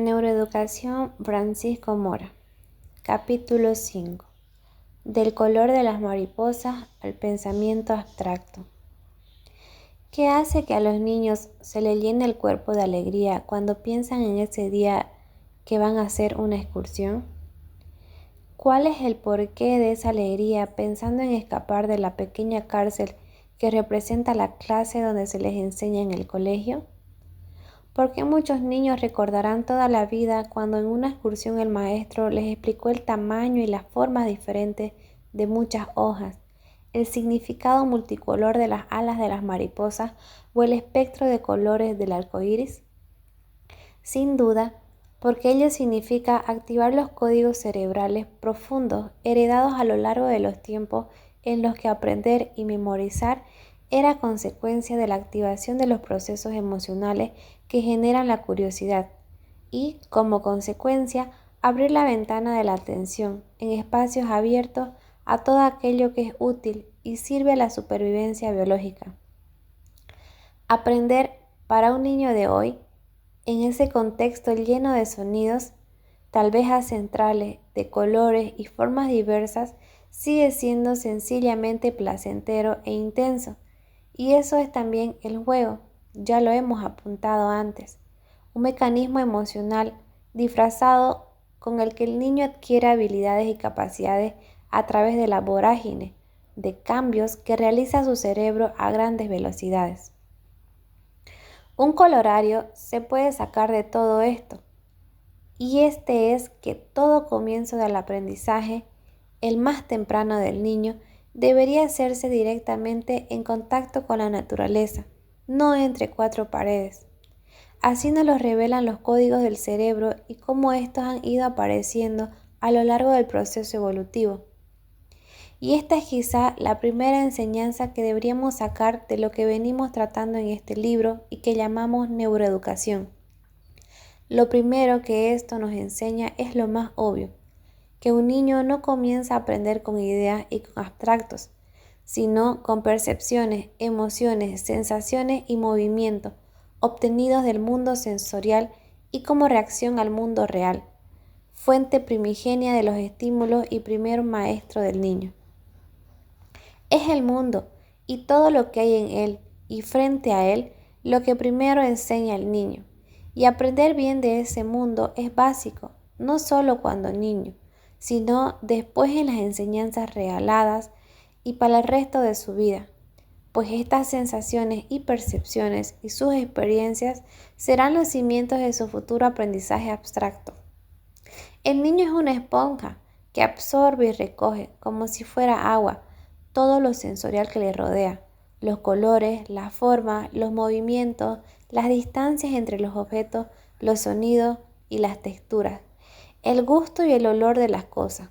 Neuroeducación Francisco Mora. Capítulo 5. Del color de las mariposas al pensamiento abstracto. ¿Qué hace que a los niños se les llene el cuerpo de alegría cuando piensan en ese día que van a hacer una excursión? ¿Cuál es el porqué de esa alegría pensando en escapar de la pequeña cárcel que representa la clase donde se les enseña en el colegio? ¿Por qué muchos niños recordarán toda la vida cuando en una excursión el maestro les explicó el tamaño y las formas diferentes de muchas hojas, el significado multicolor de las alas de las mariposas o el espectro de colores del arco iris? Sin duda, porque ello significa activar los códigos cerebrales profundos heredados a lo largo de los tiempos en los que aprender y memorizar era consecuencia de la activación de los procesos emocionales que generan la curiosidad y, como consecuencia, abrir la ventana de la atención en espacios abiertos a todo aquello que es útil y sirve a la supervivencia biológica. Aprender para un niño de hoy, en ese contexto lleno de sonidos, tal vez ancestrales, de colores y formas diversas, sigue siendo sencillamente placentero e intenso. Y eso es también el juego, ya lo hemos apuntado antes, un mecanismo emocional disfrazado con el que el niño adquiere habilidades y capacidades a través de la vorágine de cambios que realiza su cerebro a grandes velocidades. Un colorario se puede sacar de todo esto, y este es que todo comienzo del aprendizaje, el más temprano del niño, debería hacerse directamente en contacto con la naturaleza, no entre cuatro paredes. Así nos lo revelan los códigos del cerebro y cómo estos han ido apareciendo a lo largo del proceso evolutivo. Y esta es quizá la primera enseñanza que deberíamos sacar de lo que venimos tratando en este libro y que llamamos neuroeducación. Lo primero que esto nos enseña es lo más obvio, que un niño no comienza a aprender con ideas y con abstractos, sino con percepciones, emociones, sensaciones y movimientos obtenidos del mundo sensorial y como reacción al mundo real, fuente primigenia de los estímulos y primer maestro del niño. Es el mundo y todo lo que hay en él y frente a él lo que primero enseña al niño. Y aprender bien de ese mundo es básico, no solo cuando niño, sino después en las enseñanzas regaladas y para el resto de su vida, pues estas sensaciones y percepciones y sus experiencias serán los cimientos de su futuro aprendizaje abstracto. El niño es una esponja que absorbe y recoge, como si fuera agua, todo lo sensorial que le rodea, los colores, las formas, los movimientos, las distancias entre los objetos, los sonidos y las texturas, el gusto y el olor de las cosas.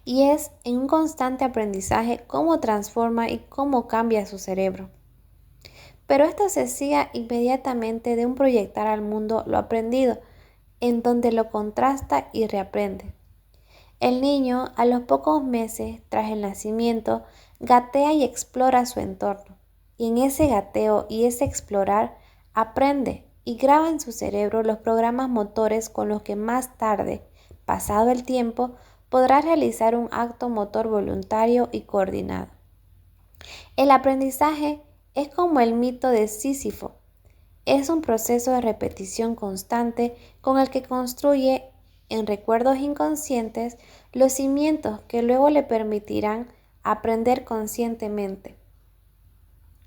Y es en un constante aprendizaje cómo transforma y cómo cambia su cerebro. Pero esto se sigue inmediatamente de un proyectar al mundo lo aprendido, en donde lo contrasta y reaprende. El niño, a los pocos meses tras el nacimiento, gatea y explora su entorno. Y en ese gateo y ese explorar, aprende y graba en su cerebro los programas motores con los que más tarde, pasado el tiempo, podrá realizar un acto motor voluntario y coordinado. El aprendizaje es como el mito de Sísifo. Es un proceso de repetición constante con el que construye en recuerdos inconscientes los cimientos que luego le permitirán aprender conscientemente.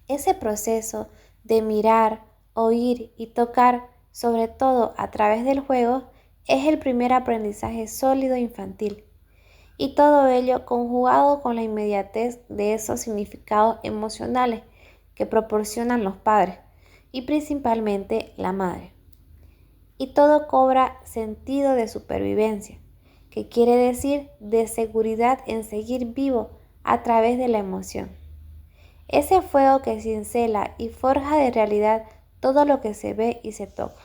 Ese proceso de mirar, oír y tocar, sobre todo a través del juego, es el primer aprendizaje sólido infantil. Y todo ello conjugado con la inmediatez de esos significados emocionales que proporcionan los padres y principalmente la madre. Y todo cobra sentido de supervivencia, que quiere decir de seguridad en seguir vivo a través de la emoción. Ese fuego que cincela y forja de realidad todo lo que se ve y se toca.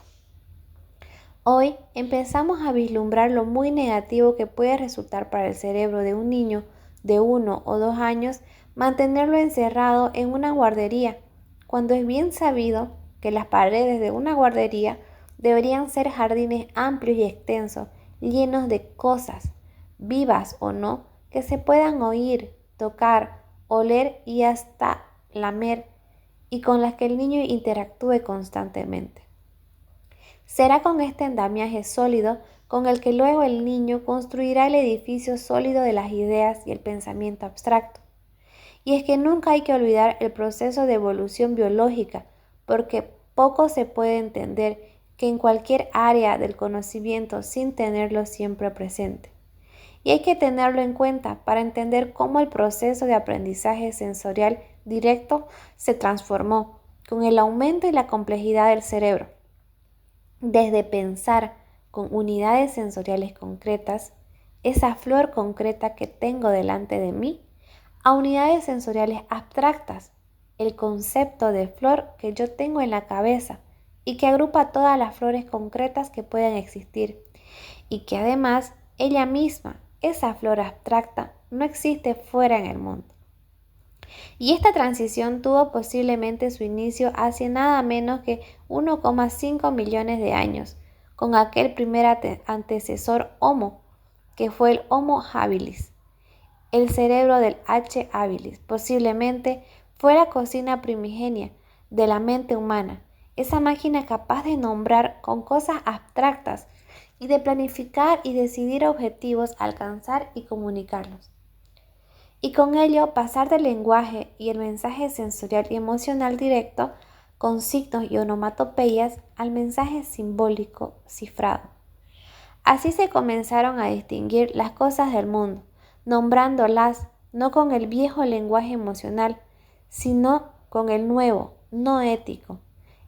Hoy empezamos a vislumbrar lo muy negativo que puede resultar para el cerebro de un niño de 1 o 2 años mantenerlo encerrado en una guardería, cuando es bien sabido que las paredes de una guardería Deberían ser jardines amplios y extensos, llenos de cosas, vivas o no, que se puedan oír, tocar, oler y hasta lamer, y con las que el niño interactúe constantemente. Será con este andamiaje sólido con el que luego el niño construirá el edificio sólido de las ideas y el pensamiento abstracto. Y es que nunca hay que olvidar el proceso de evolución biológica, porque poco se puede entender que en cualquier área del conocimiento sin tenerlo siempre presente. Y hay que tenerlo en cuenta para entender cómo el proceso de aprendizaje sensorial directo se transformó con el aumento y la complejidad del cerebro. Desde pensar con unidades sensoriales concretas, esa flor concreta que tengo delante de mí, a unidades sensoriales abstractas, el concepto de flor que yo tengo en la cabeza y que agrupa todas las flores concretas que pueden existir, y que además ella misma, esa flor abstracta, no existe fuera en el mundo. Y esta transición tuvo posiblemente su inicio hace nada menos que 1,5 millones de años, con aquel primer antecesor Homo, que fue el Homo habilis. El cerebro del H. habilis posiblemente fue la cocina primigenia de la mente humana, esa máquina capaz de nombrar con cosas abstractas y de planificar y decidir objetivos, alcanzar y comunicarlos. Y con ello pasar del lenguaje y el mensaje sensorial y emocional directo con signos y onomatopeyas al mensaje simbólico cifrado. Así se comenzaron a distinguir las cosas del mundo, nombrándolas no con el viejo lenguaje emocional, sino con el nuevo, no ético,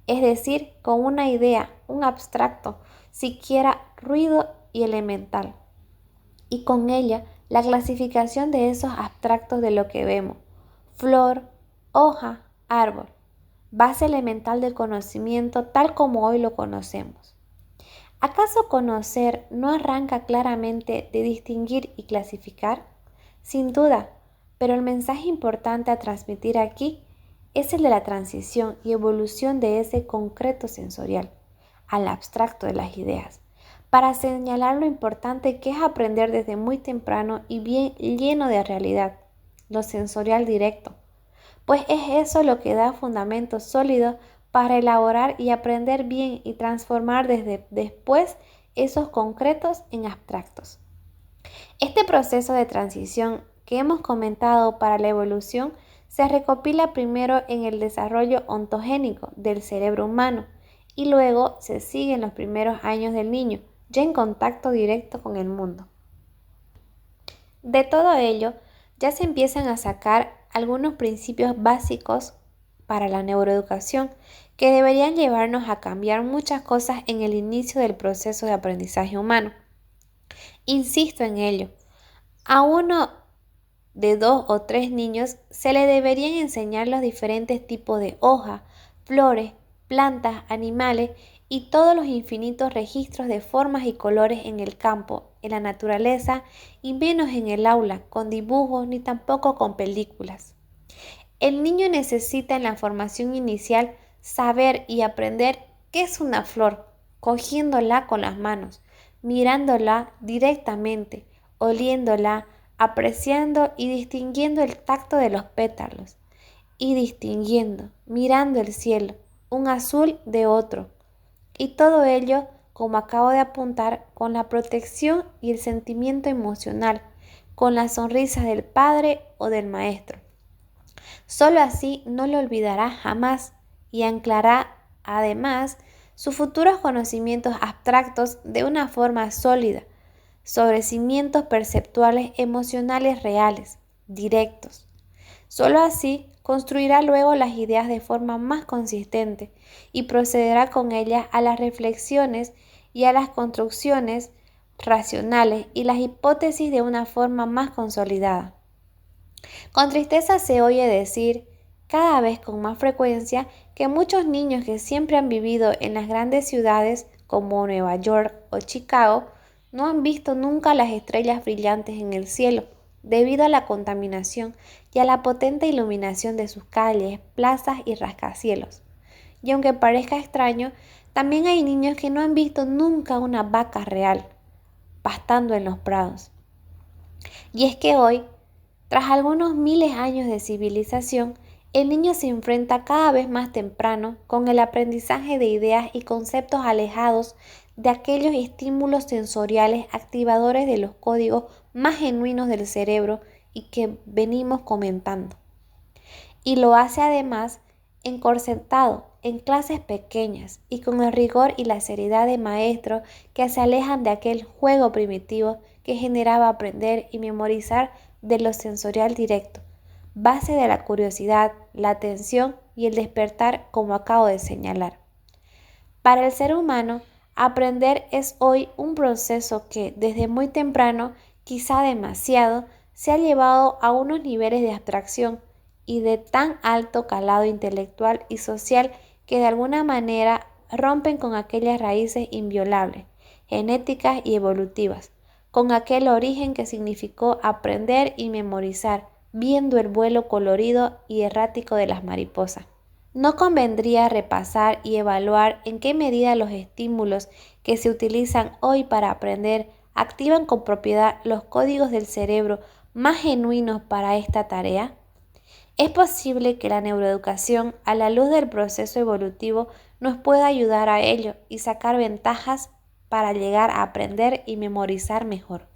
es decir, con una idea, un abstracto, siquiera ruido y elemental, y con ella la clasificación de esos abstractos de lo que vemos: flor, hoja, árbol, base elemental del conocimiento tal como hoy lo conocemos. ¿Acaso conocer no arranca claramente de distinguir y clasificar? Sin duda, pero el mensaje importante a transmitir aquí es el de la transición y evolución de ese concreto sensorial al abstracto de las ideas, para señalar lo importante que es aprender desde muy temprano y bien lleno de realidad, lo sensorial directo, pues es eso lo que da fundamento sólido para elaborar y aprender bien y transformar desde después esos concretos en abstractos. Este proceso de transición que hemos comentado para la evolución se recopila primero en el desarrollo ontogénico del cerebro humano y luego se sigue en los primeros años del niño, ya en contacto directo con el mundo. De todo ello, ya se empiezan a sacar algunos principios básicos para la neuroeducación que deberían llevarnos a cambiar muchas cosas en el inicio del proceso de aprendizaje humano. Insisto en ello, a uno de 2 o 3 niños se le deberían enseñar los diferentes tipos de hojas, flores, plantas, animales y todos los infinitos registros de formas y colores en el campo, en la naturaleza y menos en el aula, con dibujos ni tampoco con películas. El niño necesita en la formación inicial saber y aprender qué es una flor, cogiéndola con las manos, mirándola directamente, oliéndola, apreciando y distinguiendo el tacto de los pétalos, y distinguiendo, mirando el cielo, un azul de otro. Y todo ello, como acabo de apuntar, con la protección y el sentimiento emocional, con la sonrisa del padre o del maestro. Solo así no lo olvidará jamás y anclará, además, sus futuros conocimientos abstractos de una forma sólida, sobre cimientos perceptuales emocionales reales, directos. Solo así construirá luego las ideas de forma más consistente y procederá con ellas a las reflexiones y a las construcciones racionales y las hipótesis de una forma más consolidada. Con tristeza se oye decir, cada vez con más frecuencia, que muchos niños que siempre han vivido en las grandes ciudades como Nueva York o Chicago no han visto nunca las estrellas brillantes en el cielo, debido a la contaminación y a la potente iluminación de sus calles, plazas y rascacielos. Y aunque parezca extraño, También hay niños que no han visto nunca una vaca real pastando en los prados. Y es que hoy, tras algunos miles de años de civilización, el niño se enfrenta cada vez más temprano con el aprendizaje de ideas y conceptos alejados de aquellos estímulos sensoriales activadores de los códigos más genuinos del cerebro y que venimos comentando. Y lo hace además encorsetado en clases pequeñas y con el rigor y la seriedad de maestros que se alejan de aquel juego primitivo que generaba aprender y memorizar de lo sensorial directo, base de la curiosidad, la atención y el despertar, como acabo de señalar. Para el ser humano, aprender es hoy un proceso que desde muy temprano, quizá demasiado, se ha llevado a unos niveles de abstracción y de tan alto calado intelectual y social que de alguna manera rompen con aquellas raíces inviolables, genéticas y evolutivas, con aquel origen que significó aprender y memorizar, viendo el vuelo colorido y errático de las mariposas. ¿No convendría repasar y evaluar en qué medida los estímulos que se utilizan hoy para aprender activan con propiedad los códigos del cerebro más genuinos para esta tarea? Es posible que la neuroeducación, a la luz del proceso evolutivo, nos pueda ayudar a ello y sacar ventajas para llegar a aprender y memorizar mejor.